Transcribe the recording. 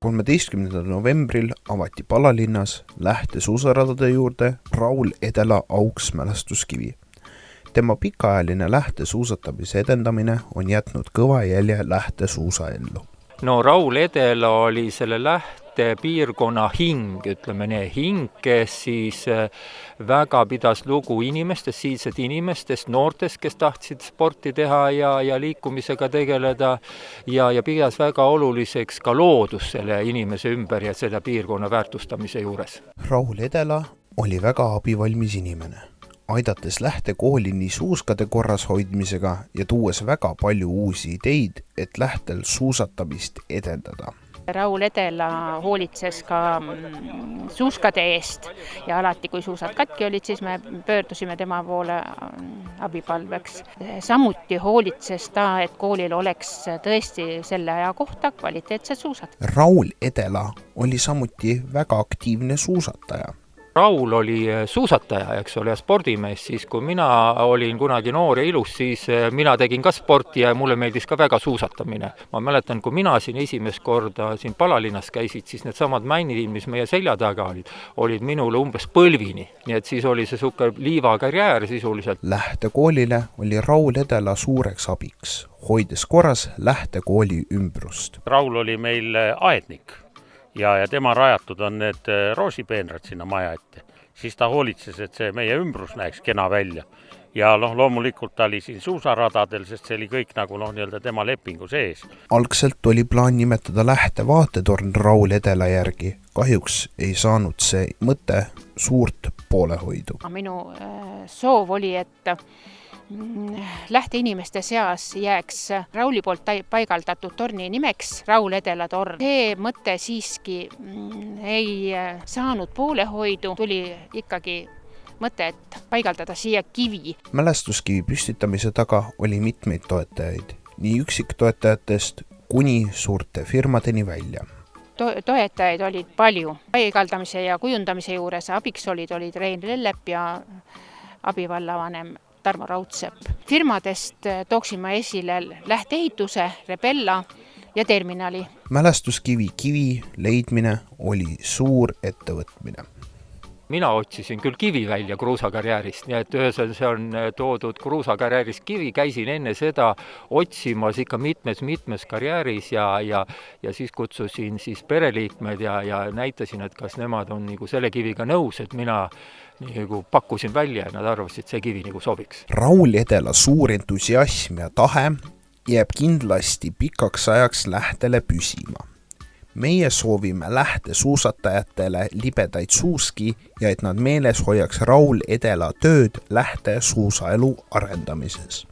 13. novembril avati Palalinnas Lähte suusaradade juurde Raul Edela auks mälestuskivi. Tema pikaajaline Lähte suusatamise edendamine on jätnud kõva jälje Lähte suusaellu. No Raul Edela oli selle Lähte piirkonna hing, ütleme nii, hing, kes siis väga pidas lugu inimestest, siinsed inimestest, noortest, kes tahtsid sporti teha ja liikumisega tegeleda ja pidas väga oluliseks ka loodus selle inimese ümber ja seda piirkonna väärtustamise juures. Raul Edela oli väga abivalmis inimene, aidates Lähte kooli nii suuskade korras hoidmisega ja tuues väga palju uusi ideid, et Lähtel suusatamist edendada. Raul Edela hoolitses ka suuskade eest ja alati, kui suusad katki olid, siis me pöördusime tema poole abipalveks. Samuti hoolitses ta, et koolil oleks tõesti selle aja kohta kvaliteetsed suusad. Raul Edela oli samuti väga aktiivne suusataja. Raul oli suusataja, eks ole, ja spordimees, siis kui mina olin kunagi noor ja ilus, siis mina tegin ka sporti ja mulle meeldis ka väga suusatamine. Ma mäletan, kui mina siin esimest korda siin Palalinnas käisid, siis need samad männid, mis meie selja taga olid minule umbes põlvini. Nii et siis oli see suke liivakarjäär sisuliselt. Lähte koolile oli Raul Edela suureks abiks, hoides korras Lähte kooli ümbrust. Raul oli meil aednik. Ja tema rajatud on need roosipeenrad sinna maja ette. Siis ta hoolitses, et see meie ümbrus näeks kena välja. Ja loomulikult ta oli siin suusaradadel, sest see oli kõik nagu tema lepingu sees. Algselt oli plaan nimetada Lähte vaatetorn Raul Edela järgi. Kahjuks ei saanud see mõte suurt poolehoidu. Minu soov oli, et Lähte inimeste seas jääks Rauli poolt paigaldatud torni nimeks Raul Edela torn. See mõte siiski ei saanud poolehoidu, tuli ikkagi mõte, et paigaldada siia kivi. Mälestuskivi püstitamise taga oli mitmeid toetajaid, nii üksiktoetajatest kuni suurte firmadeni välja. Toetajaid olid palju. Paigaldamise ja kujundamise juures abiks olid Rein Lellep ja abivallavanem Tarmo Raudsepp. Firmadest tooksin ma esile Lähte ehituse, Rebella ja terminali. Mälestuskivi leidmine oli suur ettevõtmine. Mina otsisin küll kivi välja kruusakarjäärist, nii et ühesõnaga see on toodud kruusakarjäärist kivi, käisin enne seda otsimas ikka mitmes karjääris ja siis kutsusin siis pereliikmed ja näitasin, et kas nemad on nagu selle kiviga nõus, et mina nagu pakkusin välja ja nad arvasid, et see kivi nagu sobiks. Raul Edela suur entusiasm ja tahe jääb kindlasti pikaks ajaks Lähtele püsima. Meie soovime Lähte suusatajatele libedaid suuski ja et nad meeles hoiaks Raul Edela tööd Lähte suusaelu arendamises.